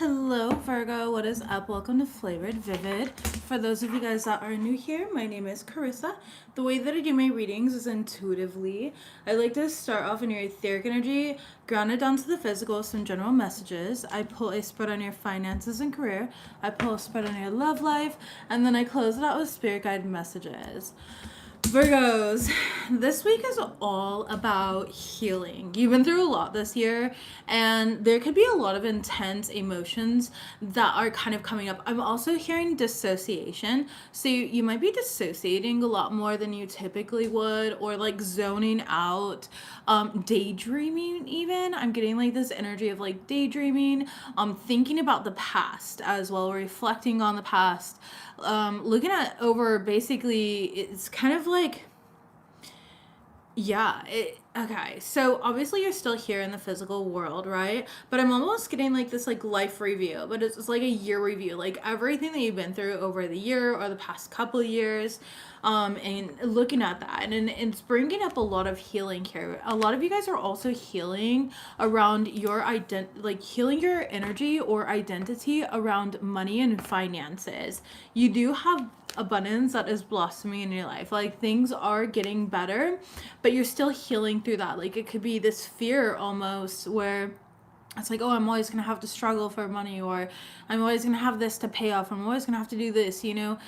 Hello Virgo, what is up? Welcome to Flavored Vivid. For those of you guys that are new here, my name is Carissa. The way that I do my readings is intuitively. I like to start off in your etheric energy, ground it down to the physical, some general messages. I pull a spread on your finances and career. I pull a spread on your love life, and then I close it out with spirit guide messages. Virgos, this week is all about healing. You've been through a lot this year, and there could be a lot of intense emotions that are kind of coming up. I'm also hearing dissociation. So you might be dissociating a lot more than you typically would, or like zoning out, daydreaming even. I'm getting like this energy of like daydreaming, thinking about the past as well, reflecting on the past. Looking at over basically, it's kind of like, okay, so obviously you're still here in the physical world, right? But I'm almost getting like this like life review, but it's like a year review, like everything that you've been through over the year or the past couple of years, and looking at that, and it's bringing up a lot of healing here. A lot of you guys are also healing around your like healing your energy or identity around money and finances. You do have abundance that is blossoming in your life. Like things are getting better, but you're still healing through that. Like it could be this fear almost where it's like, oh, I'm always going to have to struggle for money, or I'm always going to have this to pay off. I'm always going to have to do this, you know?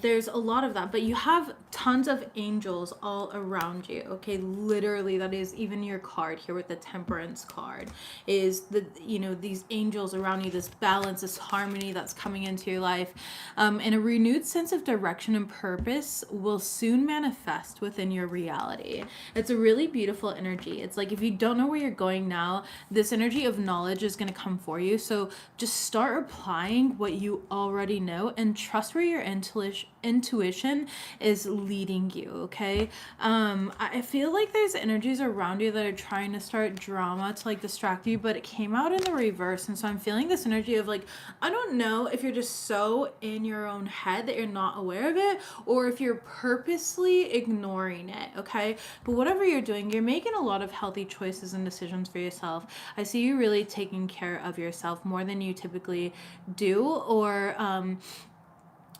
There's a lot of that, but you have tons of angels all around you. Okay. Literally, that is even your card here with the Temperance card is the, you know, these angels around you, this balance, this harmony that's coming into your life. And a renewed sense of direction and purpose will soon manifest within your reality. It's a really beautiful energy. It's like, if you don't know where you're going now, this energy of knowledge is going to come for you. So just start applying what you already know and trust where your intuition is leading you. Okay. I feel like there's energies around you that are trying to start drama to like distract you, but it came out in the reverse. And so I'm feeling this energy of like, I don't know if you're just so in your own head that you're not aware of it, or if you're purposely ignoring it. Okay. But whatever you're doing, you're making a lot of healthy choices and decisions for yourself. I see you really taking care of yourself more than you typically do, or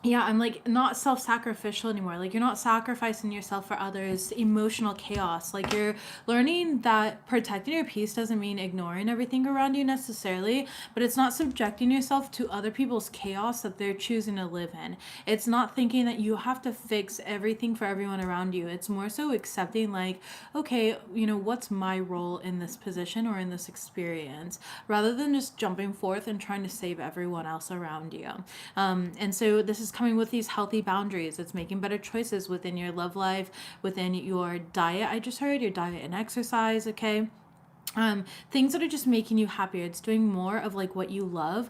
I'm like not self-sacrificial anymore. Like you're not sacrificing yourself for others. Emotional chaos. Like you're learning that protecting your peace doesn't mean ignoring everything around you necessarily, but it's not subjecting yourself to other people's chaos that they're choosing to live in. It's not thinking that you have to fix everything for everyone around you. It's more so accepting like, okay, you know, what's my role in this position or in this experience, rather than just jumping forth and trying to save everyone else around you. And so this is coming with these healthy boundaries. It's making better choices within your love life, within your diet. I just heard your diet and exercise. Okay. Things that are just making you happier. It's doing more of like what you love,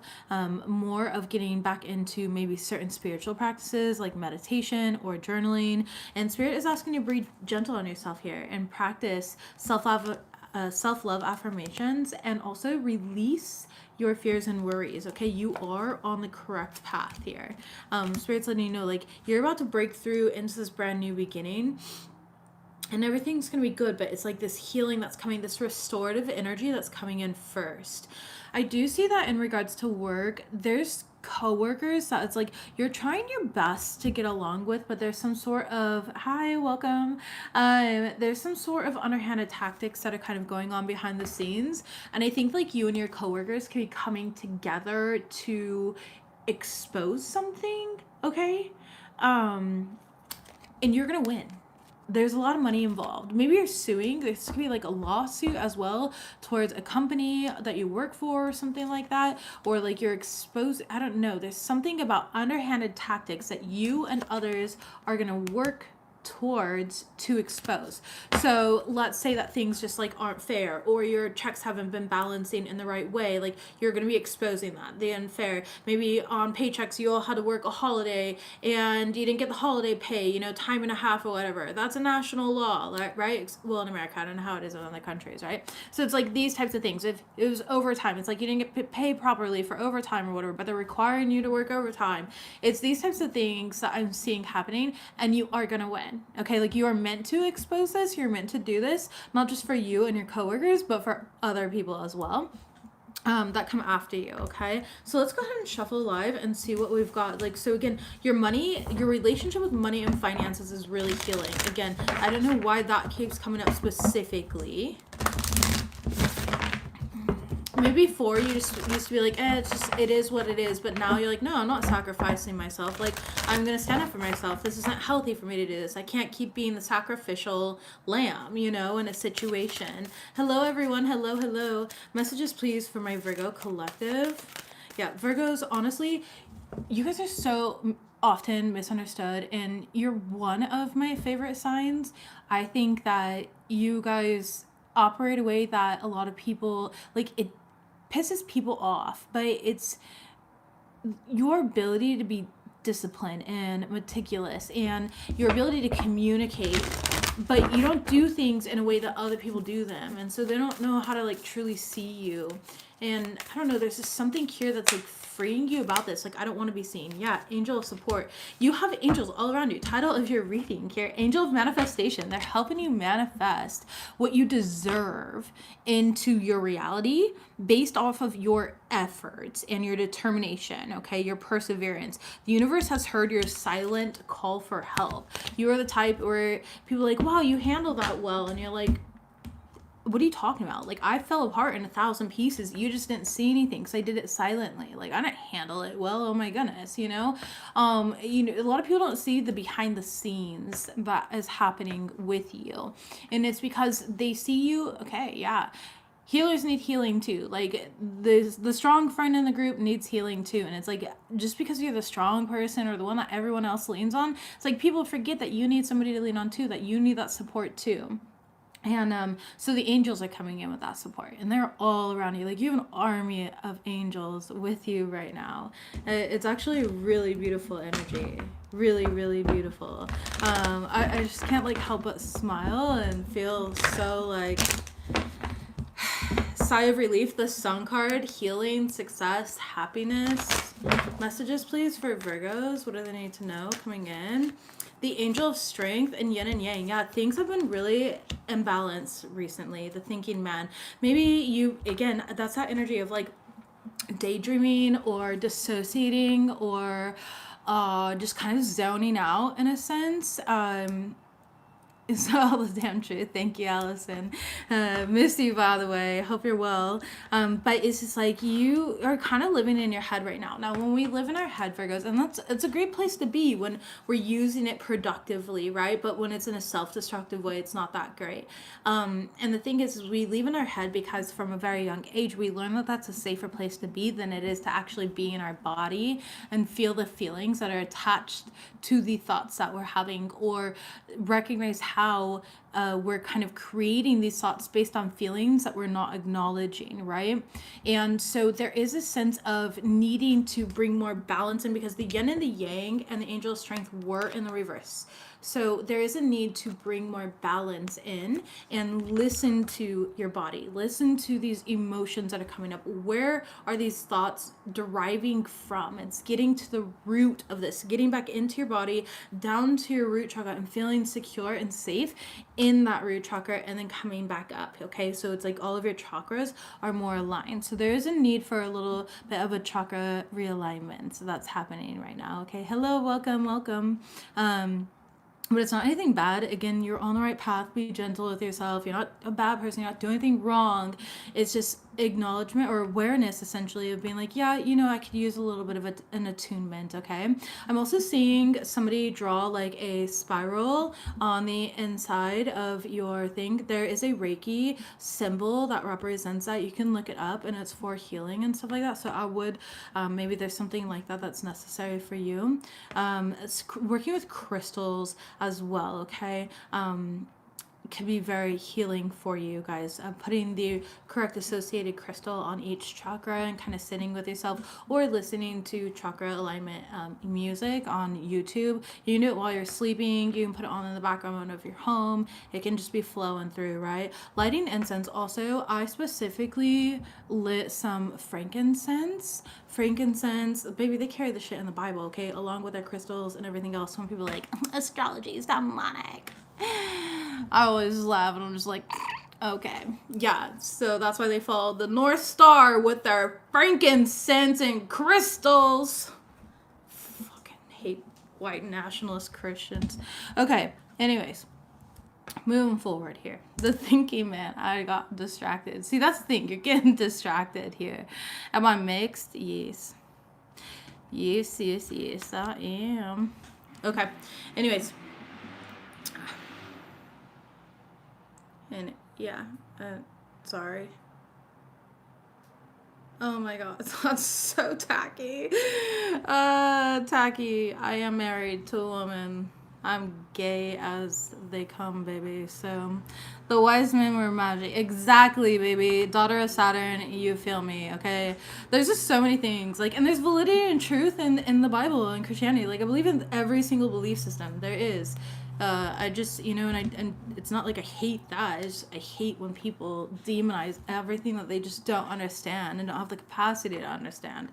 more of getting back into maybe certain spiritual practices like meditation or journaling. And Spirit is asking you to be gentle on yourself here and practice self-love affirmations, and also release your fears and worries. Okay, you are on the correct path here. Spirit's letting you know like you're about to break through into this brand new beginning, and everything's going to be good, but it's like this healing that's coming, this restorative energy that's coming in first. I do see that in regards to work. There's coworkers that it's like you're trying your best to get along with, but there's some sort of hi, welcome. There's some sort of underhanded tactics that are kind of going on behind the scenes, and I think like you and your coworkers can be coming together to expose something. Okay, and you're gonna win. There's a lot of money involved. Maybe you're suing. This could be like a lawsuit as well towards a company that you work for or something like that. Or like you're exposed. I don't know. There's something about underhanded tactics that you and others are going to work towards to expose. So let's say that things just like aren't fair, or your checks haven't been balancing in the right way. Like you're going to be exposing that, the unfair. Maybe on paychecks you all had to work a holiday and you didn't get the holiday pay, you know, time and a half or whatever. That's a national law, right? Well, in America, I don't know how it is in other countries, right? So it's like these types of things. If it was overtime, it's like you didn't get paid properly for overtime or whatever, but they're requiring you to work overtime. It's these types of things that I'm seeing happening, and you are going to win. Okay, like you are meant to expose this. You're meant to do this, not just for you and your coworkers, but for other people as well. that come after you. Okay, so let's go ahead and shuffle live and see what we've got. Like, so again, your money, your relationship with money and finances is really healing. Again, I don't know why that keeps coming up specifically. Maybe before you just used to be like, it is what it is. But now you're like, no, I'm not sacrificing myself. Like, I'm going to stand up for myself. This isn't healthy for me to do this. I can't keep being the sacrificial lamb, you know, in a situation. Hello, everyone. Hello, hello. Messages, please, for my Virgo collective. Yeah, Virgos, honestly, you guys are so often misunderstood, and you're one of my favorite signs. I think that you guys operate a way that a lot of people, like, it pisses people off, but it's your ability to be disciplined and meticulous and your ability to communicate, but you don't do things in a way that other people do them, and so they don't know how to like truly see you. And I don't know, there's just something here that's like freeing you about this. Like, I don't want to be seen. Yeah, angel of support. You have angels all around you. Title of your reading here, angel of manifestation. They're helping you manifest what you deserve into your reality based off of your efforts and your determination, okay, your perseverance. The universe has heard your silent call for help. You are the type where people are like, wow, you handle that well, and you're like, what are you talking about? Like, I fell apart in 1,000 pieces. You just didn't see anything because I did it silently. Like, I didn't handle it well. Oh my goodness, you know? A lot of people don't see the behind the scenes that is happening with you. And it's because they see you, okay, yeah. Healers need healing too. Like, the strong friend in the group needs healing too. And it's like, just because you're the strong person or the one that everyone else leans on, it's like people forget that you need somebody to lean on too, that you need that support too. And so the angels are coming in with that support, and they're all around you. Like, you have an army of angels with you right now. It's actually a really beautiful energy. Really, really beautiful. I just can't like help but smile and feel so like sigh of relief. The Sun card, healing, success, happiness. Messages, please, for Virgos. What do they need to know coming in? The angel of strength and yin and yang. Yeah, things have been really imbalanced recently. The thinking man. Maybe you, again, that's that energy of like daydreaming or dissociating or just kind of zoning out in a sense. It's all the damn truth. Thank you, Allison. Miss you, by the way. Hope you're well. But it's just like you are kind of living in your head right now. Now, when we live in our head, Virgos, and it's a great place to be when we're using it productively, right? But when it's in a self-destructive way, it's not that great. And the thing is we live in our head because from a very young age, we learn that that's a safer place to be than it is to actually be in our body and feel the feelings that are attached to the thoughts that we're having, or recognize how we're kind of creating these thoughts based on feelings that we're not acknowledging, right? And so there is a sense of needing to bring more balance in, because the yin and the yang and the angel of strength were in the reverse. So there is a need to bring more balance in and listen to your body. Listen to these emotions that are coming up. Where are these thoughts deriving from? It's getting to the root of this, getting back into your body, down to your root chakra, and feeling secure and safe in that root chakra, and then coming back up. Okay, so it's like all of your chakras are more aligned. So there is a need for a little bit of a chakra realignment. So that's happening right now. Okay, hello, welcome. But it's not anything bad. Again, you're on the right path. Be gentle with yourself. You're not a bad person. You're not doing anything wrong. It's just acknowledgement or awareness, essentially, of being like, yeah, I could use a little bit of an attunement, okay? I'm also seeing somebody draw like a spiral on the inside of your thing. There is a Reiki symbol that represents that. You can look it up, and it's for healing and stuff like that. So I would, maybe there's something like that that's necessary for you. It's working with crystals as well, okay? Can be very healing for you guys. Putting the correct associated crystal on each chakra and kind of sitting with yourself, or listening to chakra alignment music on YouTube. You can do it while you're sleeping. You can put it on in the background of your home. It can just be flowing through, right? Lighting incense also. I specifically lit some frankincense. Baby, they carry the shit in the Bible, okay? Along with their crystals and everything else. Some people are like, astrology is demonic. I always laugh, and I'm just like, Okay. Yeah. So that's why they follow the North Star with their frankincense and crystals. Fucking hate white nationalist Christians. Okay. Anyways, moving forward here. The thinking man. I got distracted. See, that's the thing. You're getting distracted here. Am I mixed? Yes. Yes, yes, yes, I am. Okay. Anyways. And yeah. Sorry. Oh my god, that's so tacky. Tacky. I am married to a woman. I'm gay as they come, baby. So, the wise men were magic. Exactly, baby. Daughter of Saturn, you feel me, okay? There's just so many things. Like, and there's validity and truth in the Bible and Christianity. Like, I believe in every single belief system. There is. I just, and it's not like I hate that. It's just, I hate when people demonize everything that they just don't understand and don't have the capacity to understand.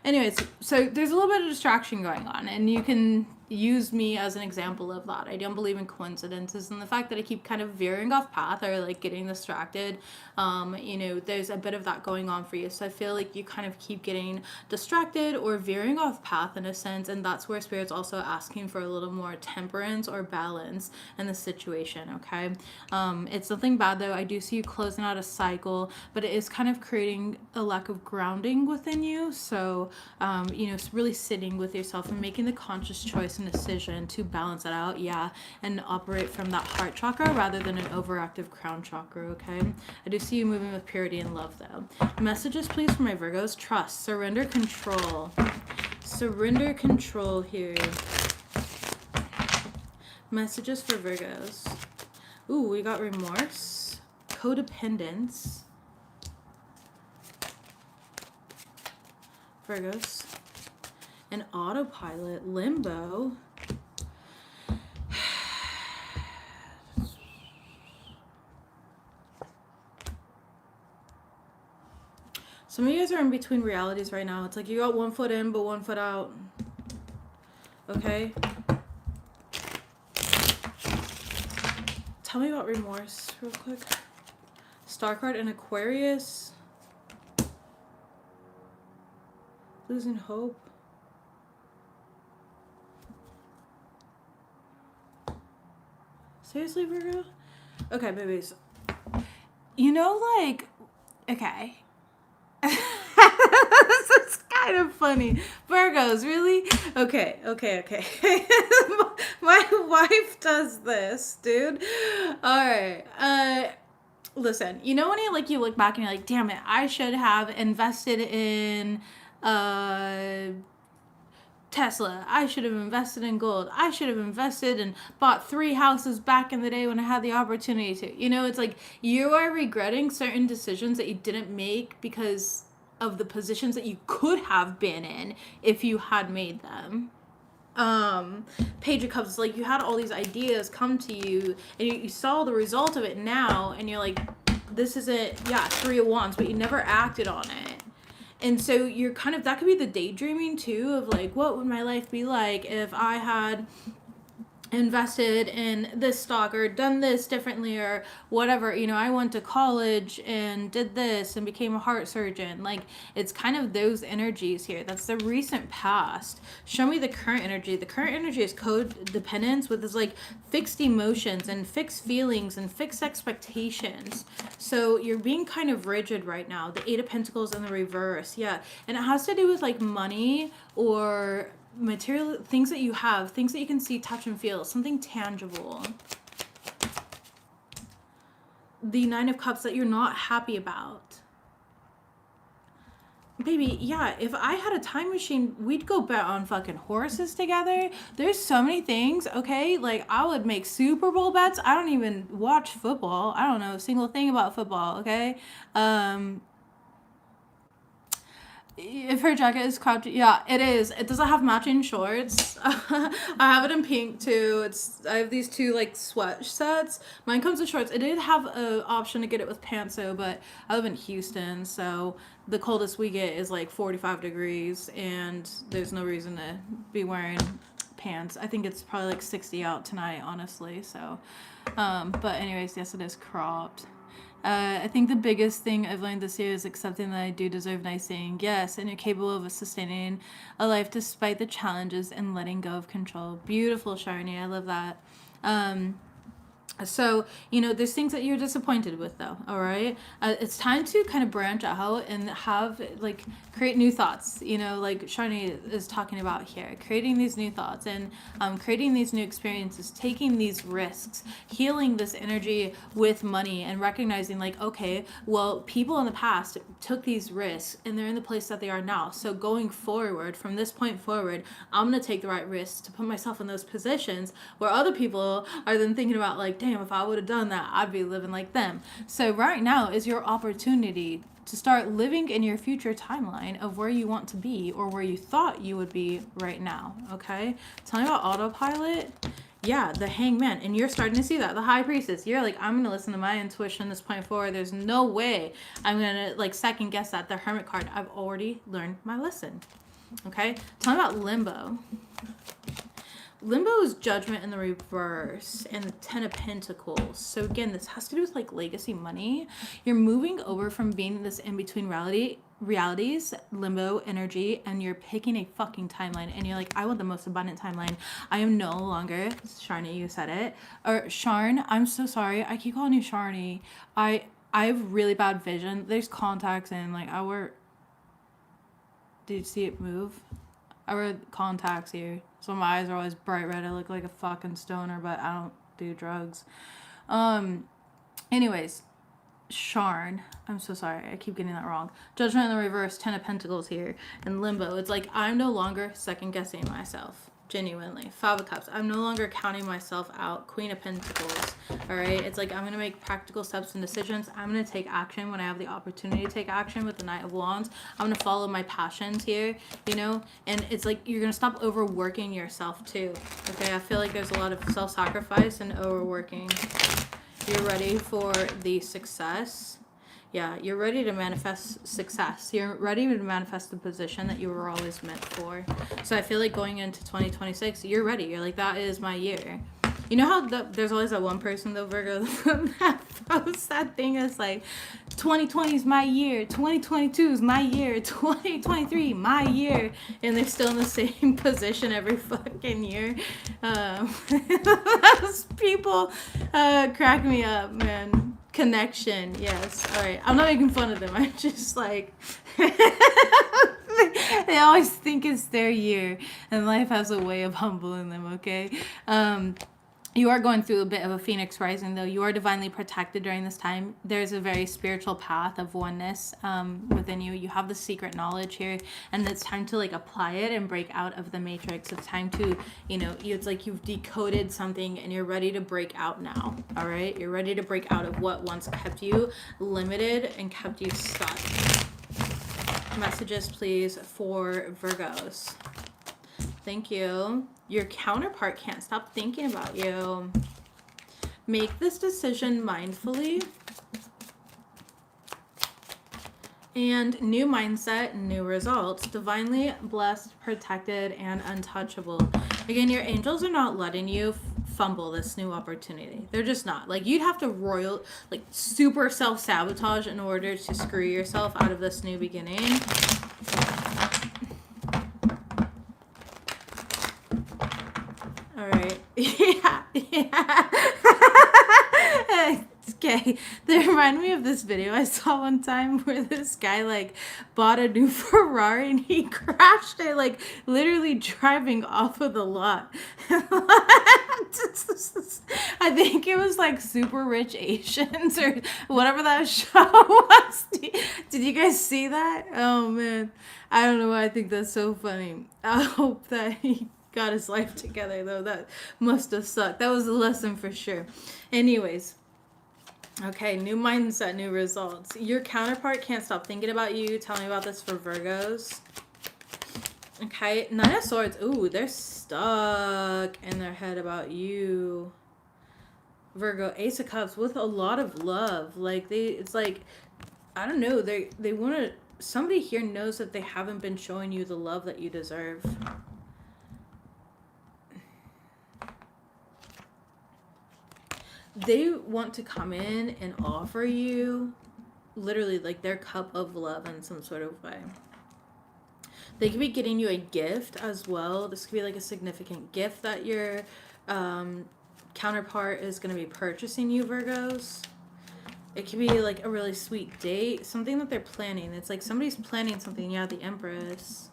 Anyways, so there's a little bit of distraction going on, and you can use me as an example of that. I don't believe in coincidences, and the fact that I keep kind of veering off path or like getting distracted, there's a bit of that going on for you. So I feel like you kind of keep getting distracted or veering off path in a sense, and that's where Spirit's also asking for a little more temperance or balance in the situation, okay? It's nothing bad though. I do see you closing out a cycle, but it is kind of creating a lack of grounding within you. So, really sitting with yourself and making the conscious choice and decision to balance it out, and operate from that heart chakra rather than an overactive crown chakra, okay? I do see you moving with purity and love, though. Messages, please, for my Virgos. Trust, surrender, control. Surrender, control here. Messages for Virgos. Ooh, we got remorse, codependence. Virgos. And autopilot, limbo. Some of you guys are in between realities right now. It's like you got one foot in, but one foot out. Okay? Tell me about remorse real quick. Star card and Aquarius. Losing hope. Seriously, Virgo? Okay, babies. Okay. This is kind of funny. Virgos, really? Okay. My wife does this, dude. Alright. Listen, when you look back and you're like, damn it, I should have invested in Tesla. I should have invested in gold. I should have invested and bought 3 houses back in the day when I had the opportunity to. It's like you are regretting certain decisions that you didn't make because of the positions that you could have been in if you had made them. Page of Cups, like you had all these ideas come to you and you saw the result of it now and you're like, this isn't, 3 of Wands, but you never acted on it. And so you're kind of, that could be the daydreaming too of like, what would my life be like if I had invested in this stock or done this differently or whatever. I went to college and did this and became a heart surgeon. Like, it's kind of those energies here. That's the recent past. Show me the current energy. The current energy is codependence with this like fixed emotions and fixed feelings and fixed expectations. So you're being kind of rigid right now. The 8 of Pentacles in the reverse. Yeah. And it has to do with like money or material things that you have, things that you can see, touch, and feel, something tangible. The 9 of Cups that you're not happy about. Baby, if I had a time machine, we'd go bet on fucking horses together. There's so many things, okay? Like, I would make Super Bowl bets. I don't even watch football. I don't know a single thing about football, okay? If her jacket is cropped, it is. It doesn't have matching shorts. I have it in pink too. I have these 2 like sweat sets. Mine comes in shorts. I did have an option to get it with pants though, but I live in Houston, so the coldest we get is like 45 degrees, and there's no reason to be wearing pants. I think it's probably like 60 out tonight, honestly. So, but anyways, yes, it is cropped. I think the biggest thing I've learned this year is accepting that I do deserve nice saying yes, and you're capable of sustaining a life despite the challenges and letting go of control. Beautiful, Sharni. I love that. So, there's things that you're disappointed with, though, all right? It's time to kind of branch out and have, create new thoughts, like Sharni is talking about here. Creating these new thoughts and creating these new experiences, taking these risks, healing this energy with money and recognizing, okay, well, people in the past took these risks and they're in the place that they are now. So going forward, from this point forward, I'm going to take the right risks to put myself in those positions where other people are then thinking about, damn, if I would have done that, I'd be living like them. So right now is your opportunity to start living in your future timeline of where you want to be or where you thought you would be right now, okay? Tell me about autopilot. Yeah, the hangman. And you're starting to see that. The high priestess. You're like, I'm going to listen to my intuition this point forward. There's no way I'm going to, second guess that. The hermit card. I've already learned my lesson. Okay? Tell me about limbo. Limbo is judgment in the reverse and the 10 of Pentacles. So again, this has to do with legacy money. You're moving over from being this in-between realities, limbo energy, and you're picking a fucking timeline and you're like, I want the most abundant timeline. I am no longer, Sharni, you said it. Or Sharn, I'm so sorry. I keep calling you Sharni. I have really bad vision. There's contacts and I wear, did you see it move? I wear contacts here. So my eyes are always bright red. I look like a fucking stoner, but I don't do drugs. Anyways, Sharn. I'm so sorry. I keep getting that wrong. Judgment in the reverse, 10 of Pentacles here. And limbo. It's I'm no longer second guessing myself. Genuinely. 5 of Cups. I'm no longer counting myself out. Queen of Pentacles. Alright? It's I'm going to make practical steps and decisions. I'm going to take action when I have the opportunity to take action with the Knight of Wands. I'm going to follow my passions here, And it's you're going to stop overworking yourself too. Okay? I feel there's a lot of self-sacrifice and overworking. You're ready for the success. Yeah, you're ready to manifest success. You're ready to manifest the position that you were always meant for. So I feel going into 2026, you're ready. You're that is my year. You know how there's always that one person, though, Virgo, that posts that thing is 2020 is my year, 2022 is my year, 2023 my year, and they're still in the same position every fucking year. Those people crack me up, man. Connection, yes. All right, I'm not making fun of them. I'm just they always think it's their year, and life has a way of humbling them. Okay. You are going through a bit of a phoenix rising, though. You are divinely protected during this time. There's a very spiritual path of oneness within you. You have the secret knowledge here, and it's time to apply it and break out of the matrix. It's time to, it's you've decoded something and you're ready to break out now. All right, you're ready to break out of what once kept you limited and kept you stuck. Messages, please, for Virgos. Thank you. Your counterpart can't stop thinking about you. Make this decision mindfully. And new mindset, new results. Divinely blessed, protected, and untouchable. Again, your angels are not letting you fumble this new opportunity. They're just not. You'd have to super self-sabotage in order to screw yourself out of this new beginning. Yeah. Okay. They remind me of this video I saw one time where this guy bought a new Ferrari and he crashed it literally driving off of the lot. I think it was Super Rich Asians or whatever that show was. Did you guys see that? Oh man. I don't know why I think that's so funny. I hope that he got his life together, though. That must have sucked. That was a lesson for sure. Anyways, okay, new mindset, new results. Your counterpart can't stop thinking about you. Tell me about this for Virgos. Okay, 9 of Swords. Ooh, they're stuck in their head about you. Virgo, Ace of Cups with a lot of love. It's I don't know. They want to. Somebody here knows that they haven't been showing you the love that you deserve. they want to come in and offer you literally like their cup of love in some sort of way. They could be getting you a gift as well. This could be like a significant gift that your counterpart is going to be purchasing you, Virgos. It could be like a really sweet date, something that they're planning. It's like somebody's planning something. Yeah, the Empress.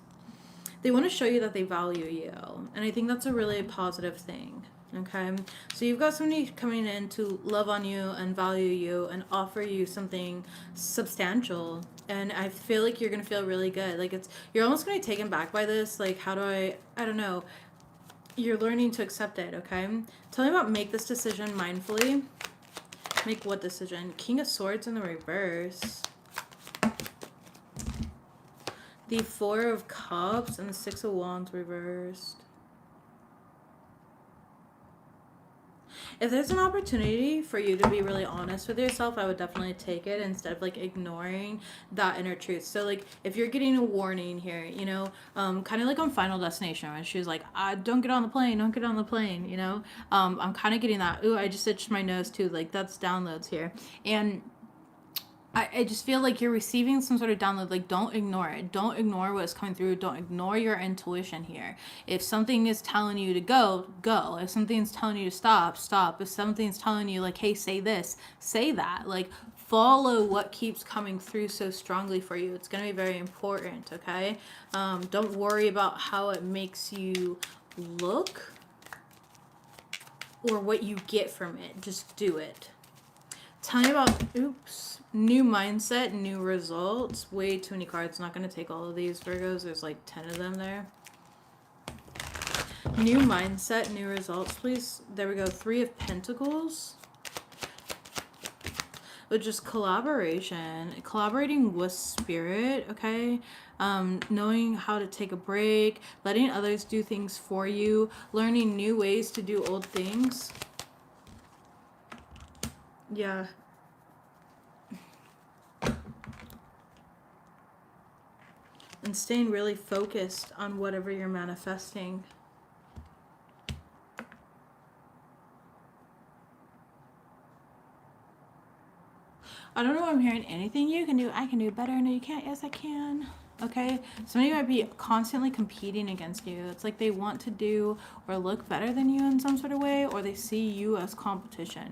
They want to show you that they value you. And I think that's a really positive thing. Okay? So you've got somebody coming in to love on you and value you and offer you something substantial. And I feel like you're going to feel really good. Like you're almost going to be taken back by this. Like, how do I don't know. You're learning to accept it, okay? Tell me about make this decision mindfully. Make what decision? King of Swords in the reverse. The Four of Cups and the Six of Wands reversed. If there's an opportunity for you to be really honest with yourself, I would definitely take it instead of like ignoring that inner truth. So like if you're getting a warning here, you know, kind of like on Final Destination when she was like, don't get on the plane, don't get on the plane, you know. I'm kind of getting that. Ooh, I just itched my nose too. Like that's downloads here. And I just feel like you're receiving some sort of download. Like, don't ignore it. Don't ignore what's coming through. Don't ignore your intuition here. If something is telling you to go, go. If something's telling you to stop, stop. If something's telling you, like, hey, say this, say that. Like, follow what keeps coming through so strongly for you. It's going to be very important, okay? Don't worry about how it makes you look or what you get from it. Just do it. Tell me about, new mindset, new results. Way too many cards. Not going to take all of these, Virgos. There's like 10 of them there. New mindset, new results, please. There we go. 3 of Pentacles. But just collaboration. Collaborating with spirit, okay? Knowing how to take a break. Letting others do things for you. Learning new ways to do old things. Yeah. And staying really focused on whatever you're manifesting. I don't know if I'm hearing anything you can do. I can do better. No, you can't. Yes, I can. Okay? Somebody might be constantly competing against you. It's like they want to do or look better than you in some sort of way, or they see you as competition.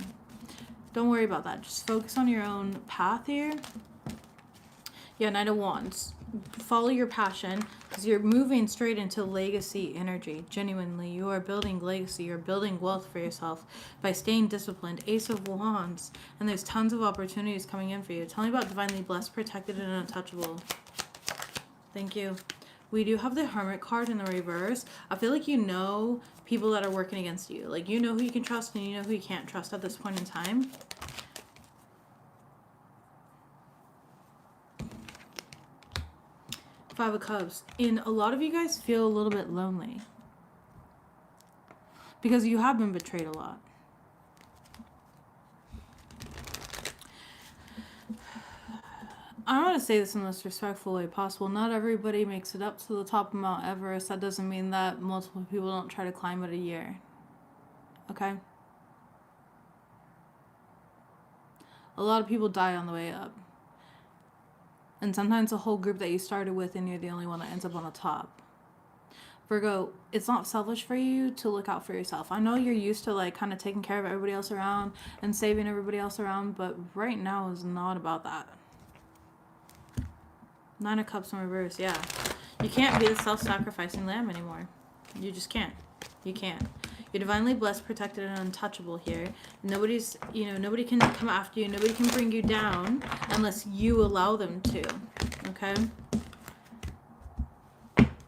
Don't worry about that. Just focus on your own path here. Yeah, Knight of Wands. Follow your passion because you're moving straight into legacy energy. Genuinely, you are building legacy. You're building wealth for yourself by staying disciplined. Ace of Wands. And there's tons of opportunities coming in for you. Tell me about divinely blessed, protected, and untouchable. Thank you. We do have the Hermit card in the reverse. I feel like you know people that are working against you. Like, you know who you can trust and you know who you can't trust at this point in time. Five of Cups. And a lot of you guys feel a little bit lonely. Because you have been betrayed a lot. I want to say this in the most respectful way possible. Not everybody makes it up to the top of Mount Everest. That doesn't mean that multiple people don't try to climb it a year. Okay? A lot of people die on the way up. And sometimes a whole group that you started with and you're the only one that ends up on the top. Virgo, it's not selfish for you to look out for yourself. I know you're used to like kind of taking care of everybody else around and saving everybody else around, but right now is not about that. 9 of Cups in reverse, yeah. You can't be the self-sacrificing lamb anymore. You just can't. You can't. You're divinely blessed, protected, and untouchable here. Nobody's, nobody can come after you. Nobody can bring you down unless you allow them to. Okay?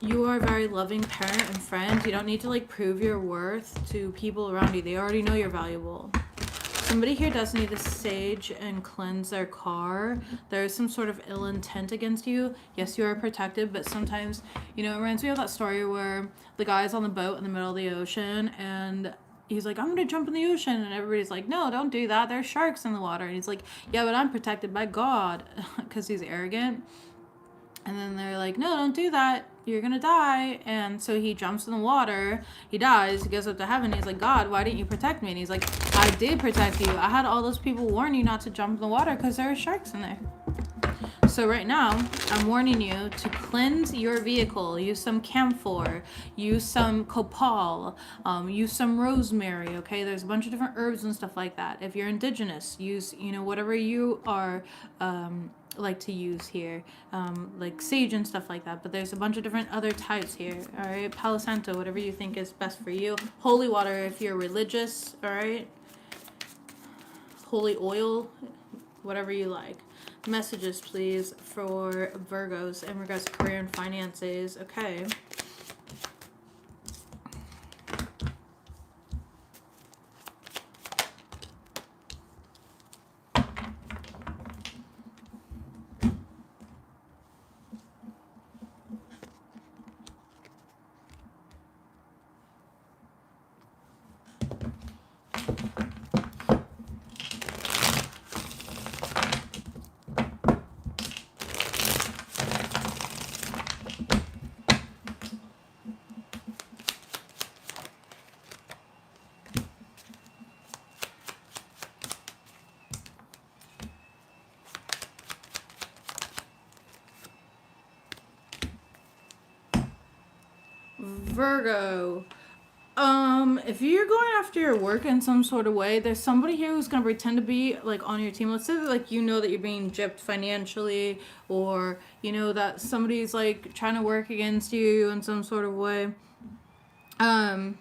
You are a very loving parent and friend. You don't need to, like, prove your worth to people around you. They already know you're valuable. Somebody here does need to sage and cleanse their car. There is some sort of ill intent against you. Yes, you are protected, but sometimes, it reminds me of that story where the guy's on the boat in the middle of the ocean and he's like, I'm going to jump in the ocean. And everybody's like, no, don't do that. There's sharks in the water. And he's like, yeah, but I'm protected by God because he's arrogant. And then they're like, no, don't do that. you're gonna die. And so he jumps in the water, he dies, he goes up to heaven, he's like, God, why didn't you protect me? And he's like, I did protect you. I had all those people warn you not to jump in the water because there are sharks in there. So right now, I'm warning you to cleanse your vehicle. Use some camphor, use some copal, use some rosemary, okay? There's a bunch of different herbs and stuff like that. If you're indigenous, use, whatever you are like to use here, like sage and stuff like that. But there's a bunch of different other types here, all right? Palo Santo, whatever you think is best for you. Holy water if you're religious, all right? Holy oil, whatever you like. Messages, please, for Virgos in regards to career and finances. Okay. Virgo. If you're going after your work in some sort of way, there's somebody here who's gonna pretend to be like on your team. Let's say that, like, that you're being gypped financially, or that somebody's like trying to work against you in some sort of way. Acting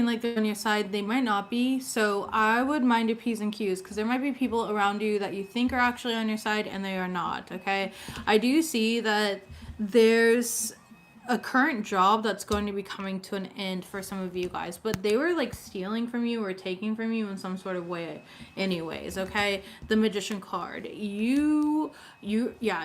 like they're on your side, they might not be. So I would mind your P's and Q's, because there might be people around you that you think are actually on your side and they are not. Okay, I do see that there's a current job that's going to be coming to an end for some of you guys, but they were like stealing from you or taking from you in some sort of way anyways. Okay, the Magician card,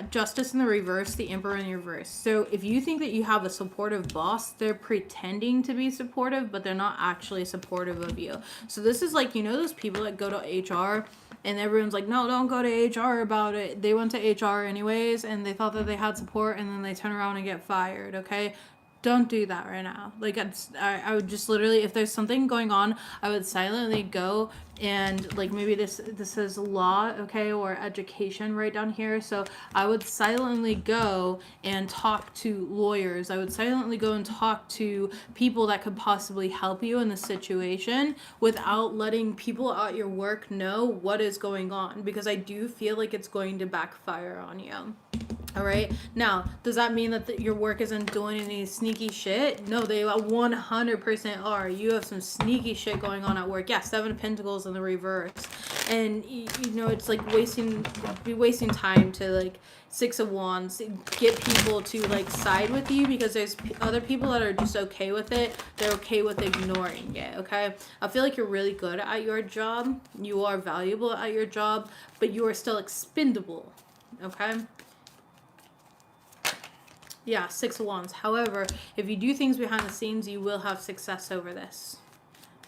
Justice in the reverse, the Emperor in the reverse. So if you think that you have a supportive boss, they're pretending to be supportive, but they're not actually supportive of you. So this is like, those people that go to HR and everyone's like, no, don't go to HR about it. They went to HR anyways, and they thought that they had support, and then they turn around and get fired, okay? Don't do that right now. Like, I would just literally, if there's something going on, I would silently go and, like, maybe this is law, okay, or education right down here. So I would silently go and talk to lawyers. I would silently go and talk to people that could possibly help you in the situation without letting people at your work know what is going on, because I do feel like it's going to backfire on you. All right. Now, does that mean that your work isn't doing any sneaky shit? No, they 100% are. You have some sneaky shit going on at work. Yeah, Seven of Pentacles in the reverse. And, it's like wasting time to, like, Six of Wands, get people to, like, side with you, because there's other people that are just okay with it. They're okay with ignoring it, okay? I feel like you're really good at your job. You are valuable at your job, but you are still expendable, okay? Yeah, Six of Wands. However, if you do things behind the scenes, you will have success over this.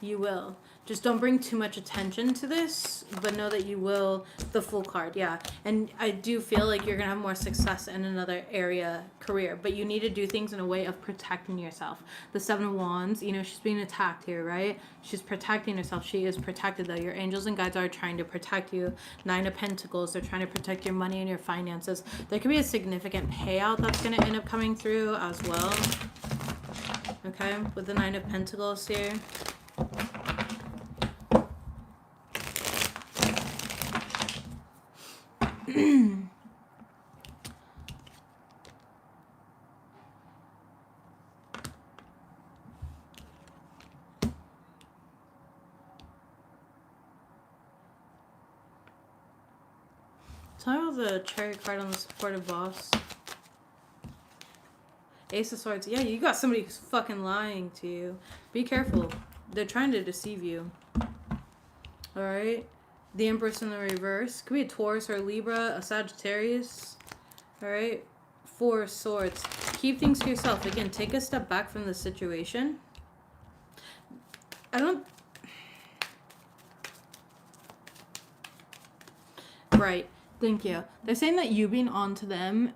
You will. Just don't bring too much attention to this, but know that you will. The Fool card, yeah. And I do feel like you're going to have more success in another area, career, but you need to do things in a way of protecting yourself. The Seven of Wands, she's being attacked here, right? She's protecting herself. She is protected, though. Your angels and guides are trying to protect you. Nine of Pentacles, they're trying to protect your money and your finances. There could be a significant payout that's going to end up coming through as well. Okay, with the Nine of Pentacles here. Tell me about the Chariot card on the supportive boss. Ace of Swords. Yeah, you got somebody who's fucking lying to you. Be careful. They're trying to deceive you. Alright? The Empress in the reverse. Could be a Taurus or a Libra, a Sagittarius. Alright? Four of Swords. Keep things to yourself. Again, take a step back from the situation. Right. Thank you. They're saying that you being on to them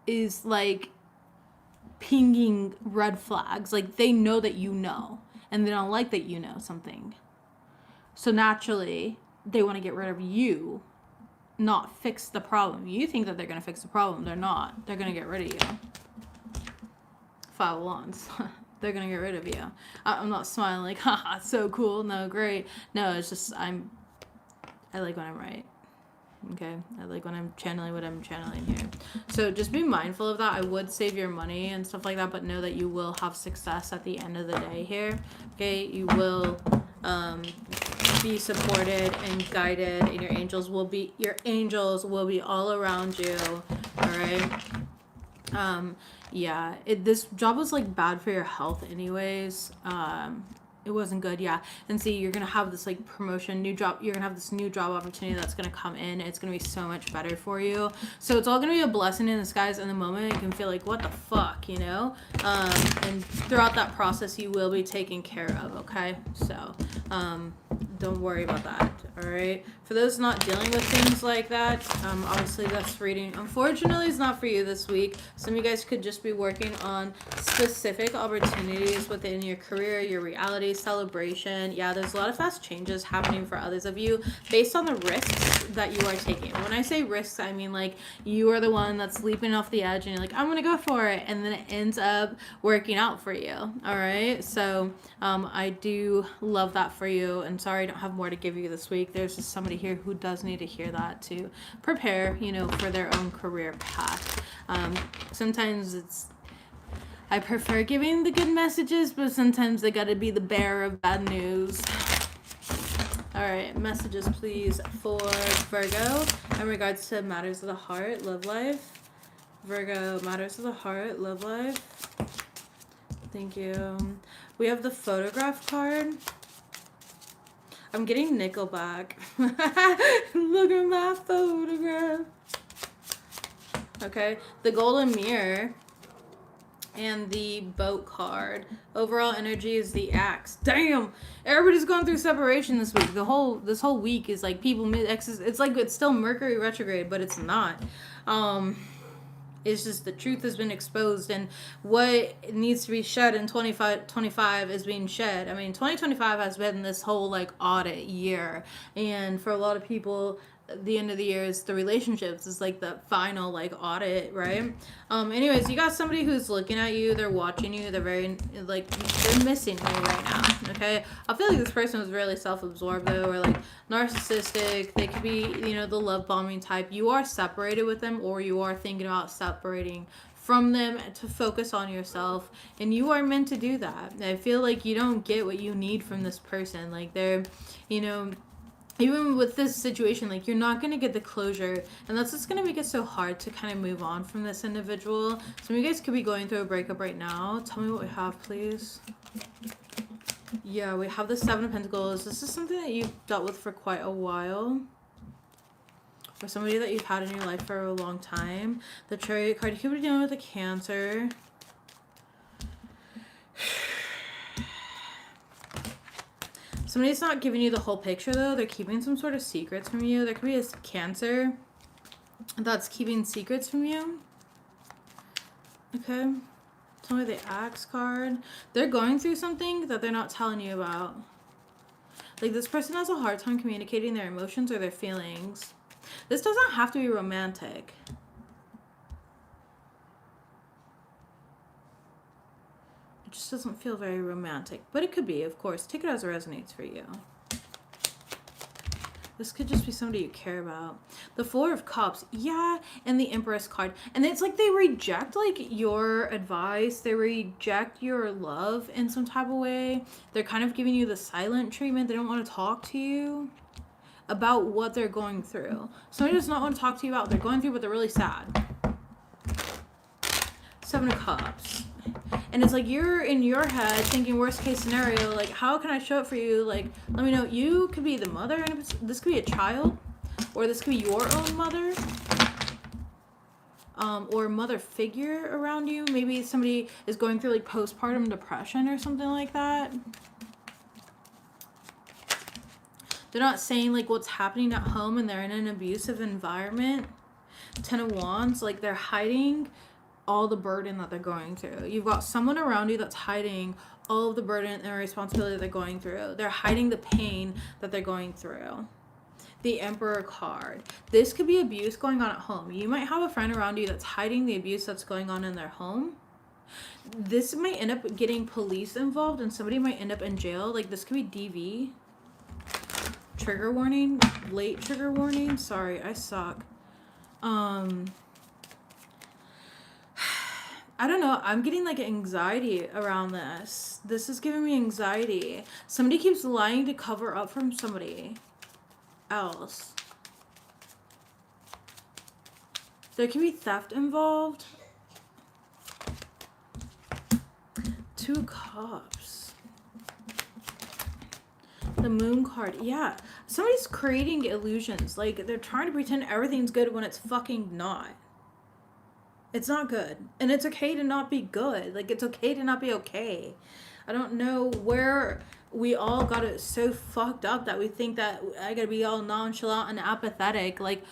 is like pinging red flags. Like they know that you know, and they don't like that you know something. So naturally, they want to get rid of you, not fix the problem. You think that they're going to fix the problem. They're not. They're going to get rid of you. 5 of Wands. They're going to get rid of you. I'm not smiling like, haha, so cool. No, great. No, it's just I like when I'm right. Okay, I like when I'm channeling what I'm channeling here. So just be mindful of that. I would save your money and stuff like that, but know that you will have success at the end of the day here. Okay, you will be supported and guided, and your angels will be all around you. All right. Yeah, this job was like bad for your health anyways. It wasn't good, yeah. And see, you're gonna have this like promotion, new job. You're gonna have this new job opportunity that's gonna come in. It's gonna be so much better for you. So it's all gonna be a blessing in disguise. In the moment, you can feel like, what the fuck, you know? And throughout that process, you will be taken care of. Okay, so don't worry about that. All right. For those not dealing with things like that, obviously that's reading. Unfortunately, it's not for you this week. Some of you guys could just be working on specific opportunities within your career, your reality, celebration. Yeah, there's a lot of fast changes happening for others of you based on the risks that you are taking. When I say risks, I mean like you are the one that's leaping off the edge and you're like, I'm gonna go for it, and then it ends up working out for you. All right. So I do love that for you, and sorry I don't have more to give you this week. There's just somebody here who does need to hear that to prepare, you know, for their own career path. Sometimes I prefer giving the good messages, but sometimes they gotta be the bearer of bad news. All right, messages please for Virgo in regards to matters of the heart, love life. Virgo, matters of the heart, love life. Thank you. We have the photograph card. I'm getting Nickelback. Look at my photograph. Okay, the golden mirror and the boat card. Overall energy is the axe. Damn, everybody's going through separation this week. This whole week is like people it's like it's still Mercury retrograde, but it's not. It's just the truth has been exposed, and what needs to be shed in 2025 is being shed. I mean, 2025 has been this whole like audit year, and for a lot of people, the end of the year is the relationships is like the final like audit, right? Anyways, you got somebody who's looking at you, they're watching you, they're very like they're missing you right now. Okay, I feel like this person was really self-absorbed though, or like narcissistic. They could be, you know, the love bombing type. You are separated with them, or you are thinking about separating from them to focus on yourself, and you are meant to do that. I feel like you don't get what you need from this person. Like they're, you know, even with this situation, like you're not going to get the closure, and that's what's going to make it so hard to kind of move on from this individual. Some of you guys could be going through a breakup right now. Tell me what we have, please. Yeah, we have the 7 of Pentacles. This is something that you've dealt with for quite a while, or somebody that you've had in your life for a long time. The Chariot card, you could be dealing with a Cancer. Somebody's not giving you the whole picture, though. They're keeping some sort of secrets from you. There could be a Cancer that's keeping secrets from you. Okay. Tell me the Axe card. They're going through something that they're not telling you about. Like, this person has a hard time communicating their emotions or their feelings. This doesn't have to be romantic. It just doesn't feel very romantic, but it could be, of course. Take it as it resonates for you. This could just be somebody you care about. The 4 of Cups, yeah, and the Empress card. And it's like they reject like your advice. They reject your love in some type of way. They're kind of giving you the silent treatment. They don't want to talk to you about what they're going through. Somebody does not want to talk to you about what they're going through, but they're really sad. 7 of Cups. And it's like you're in your head thinking worst case scenario, like how can I show up for you? Like, let me know. You could be the mother, and this could be a child, or this could be your own mother, or a mother figure around you. Maybe somebody is going through like postpartum depression or something like that. They're not saying like what's happening at home, and they're in an abusive environment. 10 of Wands, like they're hiding all the burden that they're going through. You've got someone around you that's hiding all of the burden and responsibility they're going through. They're hiding the pain that they're going through. The Emperor card. This could be abuse going on at home. You might have a friend around you that's hiding the abuse that's going on in their home. This might end up getting police involved and somebody might end up in jail. Like, this could be DV. Trigger warning. Late trigger warning. Sorry, I suck. I don't know. I'm getting like anxiety around this. This is giving me anxiety. Somebody keeps lying to cover up from somebody else. There can be theft involved. 2 cups. The Moon card. Yeah. Somebody's creating illusions. Like, they're trying to pretend everything's good when it's fucking not. It's not good. And it's okay to not be good. Like, it's okay to not be okay. I don't know where we all got it so fucked up that we think that I gotta be all nonchalant and apathetic. Like,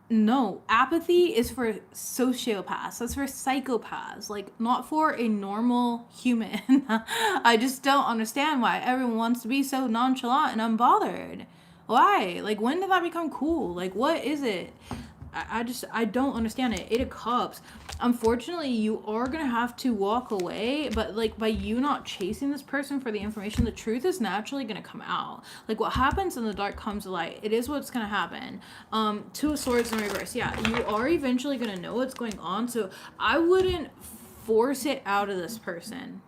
no. Apathy is for sociopaths. That's for psychopaths. Like, not for a normal human. I just don't understand why everyone wants to be so nonchalant and unbothered. Why? Like, when did that become cool? Like, what is it? I don't understand it. 8 of Cups. Unfortunately, you are going to have to walk away, but like by you not chasing this person for the information, the truth is naturally going to come out. Like, what happens in the dark comes to light. It is what's going to happen. 2 of Swords in reverse. Yeah, you are eventually going to know what's going on. So I wouldn't force it out of this person.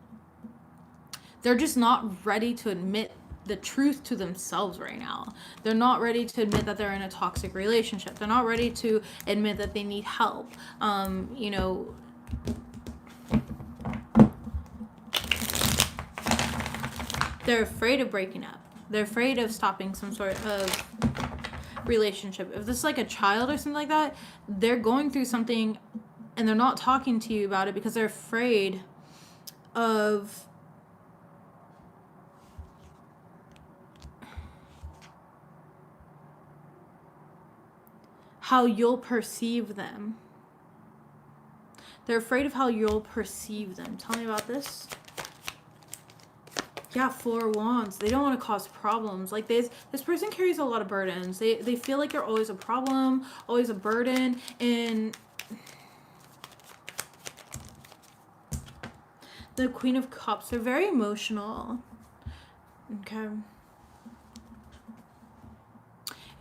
They're just not ready to admit the truth to themselves right now. They're not ready to admit that they're in a toxic relationship. They're not ready to admit that they need help. You know, they're afraid of breaking up. They're afraid of stopping some sort of relationship. If this is like a child or something like that, they're going through something and they're not talking to you about it because they're afraid of how you'll perceive them. They're afraid of how you'll perceive them. Tell me about this. Yeah, 4 of Wands. They don't want to cause problems. Like, this person carries a lot of burdens. They feel like they're always a problem, always a burden. And the Queen of Cups, they're very emotional. Okay.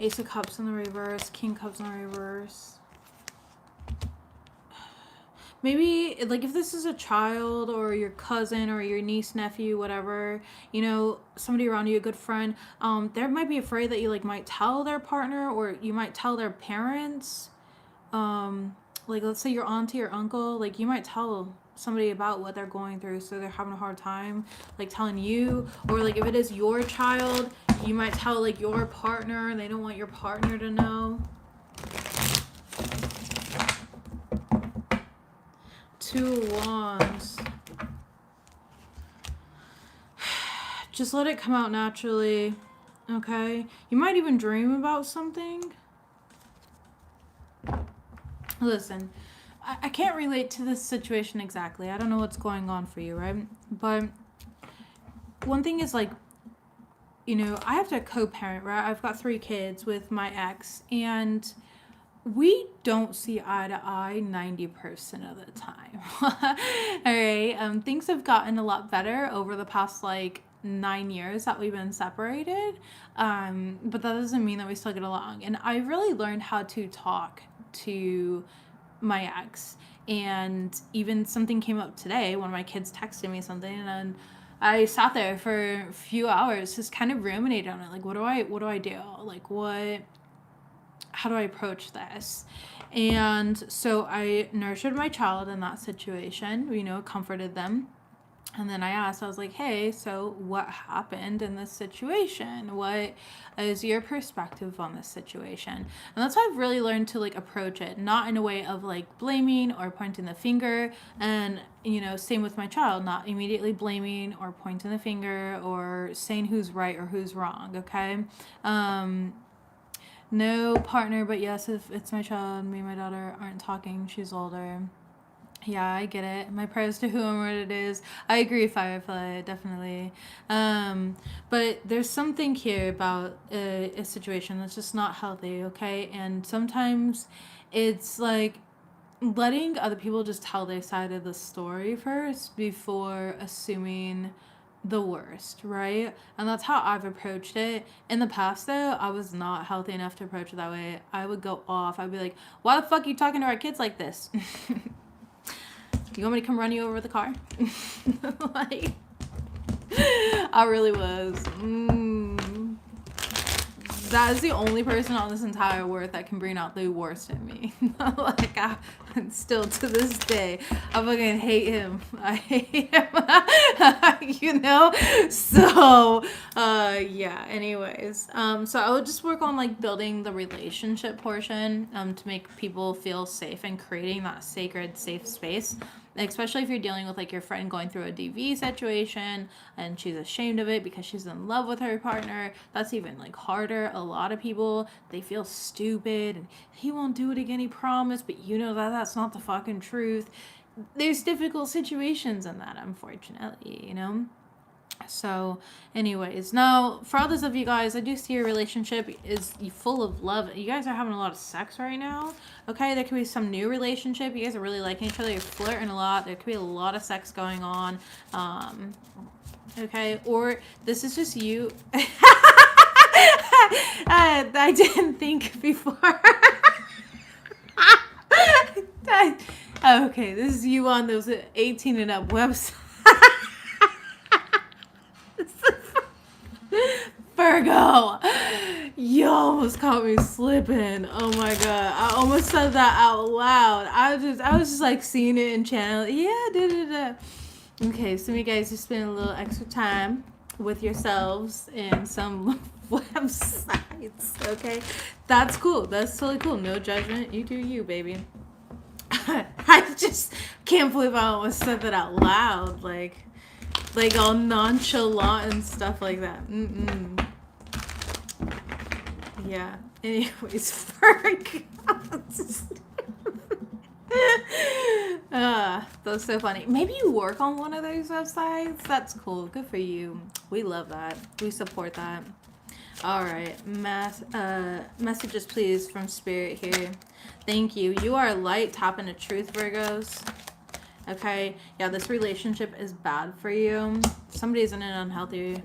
Ace of Cups in the reverse, King Cups in the reverse. Maybe, like, if this is a child or your cousin or your niece, nephew, whatever, you know, somebody around you, a good friend, they might be afraid that you, like, might tell their partner or you might tell their parents. Like, let's say your auntie or uncle, like, you might tell somebody about what they're going through, so they're having a hard time, like, telling you. Or, like, if it is your child, you might tell, like, your partner, and they don't want your partner to know. 2 of Wands. Just let it come out naturally, okay? You might even dream about something. Listen, I can't relate to this situation exactly. I don't know what's going on for you, right? But one thing is, like, you know, I have to co-parent, right? I've got 3 kids with my ex, and we don't see eye to eye 90% of the time. All right. Things have gotten a lot better over the past, like, 9 years that we've been separated. But that doesn't mean that we still get along. And I really learned how to talk to my ex. And even something came up today. One of my kids texted me something, and I sat there for a few hours just kind of ruminating on it. Like, what do I do? Like, how do I approach this? And so I nurtured my child in that situation, you know, comforted them. And then I asked, I was like, hey, so what happened in this situation? What is your perspective on this situation? And that's how I've really learned to, like, approach it, not in a way of, like, blaming or pointing the finger. And, you know, same with my child, not immediately blaming or pointing the finger or saying who's right or who's wrong, okay? No partner, but yes, if it's my child, me and my daughter aren't talking, she's older. Yeah, I get it. My prayers to whoever it is. I agree, Firefly, definitely. But there's something here about a situation that's just not healthy, okay? And sometimes it's like letting other people just tell their side of the story first before assuming the worst, right? And that's how I've approached it. In the past, though, I was not healthy enough to approach it that way. I would go off. I'd be like, why the fuck are you talking to our kids like this? You want me to come run you over with the car? Like, I really was. That is the only person on this entire earth that can bring out the worst in me. Like, still to this day, I fucking hate him. I hate him. You know? So, yeah, anyways. So I would just work on, like, building the relationship portion to make people feel safe and creating that sacred, safe space. Especially if you're dealing with, like, your friend going through a DV situation and she's ashamed of it because she's in love with her partner. That's even, like, harder. A lot of people, they feel stupid and he won't do it again, he promised, but you know that that's not the fucking truth. There's difficult situations in that, unfortunately, you know? So, anyways, now for others of you guys, I do see your relationship is full of love. You guys are having a lot of sex right now. Okay, there could be some new relationship. You guys are really liking each other. You're flirting a lot. There could be a lot of sex going on. Okay, or this is just you. I didn't think before. Okay, this is you on those 18 and up websites. Virgo, you almost caught me slipping. Oh my god, I almost said that out loud. I was just like seeing it in channel. Yeah, Okay, so you guys just spend a little extra time with yourselves and some websites. Okay, that's cool. That's totally cool. No judgment. You do you, baby. I just can't believe I almost said that out loud, like all nonchalant and stuff like that. Yeah. Anyways, Virgo. That's so funny. Maybe you work on one of those websites. That's cool. Good for you. We love that. We support that. All right. Messages, please, from Spirit here. Thank you. You are light, tap into truth, Virgos. Okay. Yeah, this relationship is bad for you. Somebody's in an unhealthy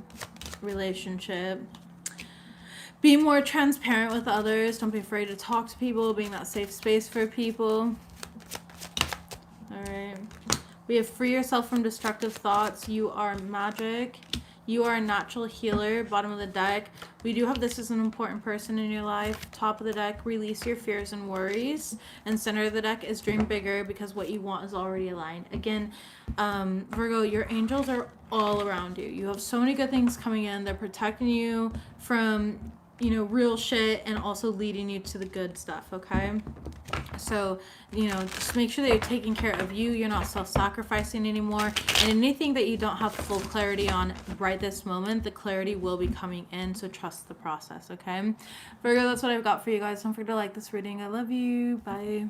relationship. Be more transparent with others. Don't be afraid to talk to people. Being that safe space for people. Alright. We have free yourself from destructive thoughts. You are magic. You are a natural healer. Bottom of the deck. We do have this as an important person in your life. Top of the deck, release your fears and worries. And center of the deck is dream bigger because what you want is already aligned. Again, Virgo, your angels are all around you. You have so many good things coming in. They're protecting you from, you know, real shit and also leading you to the good stuff, okay? So, you know, just make sure that you're taking care of you. You're not self-sacrificing anymore. And anything that you don't have full clarity on right this moment, the clarity will be coming in. So trust the process, okay? Virgo, that's what I've got for you guys. Don't forget to like this reading. I love you. Bye.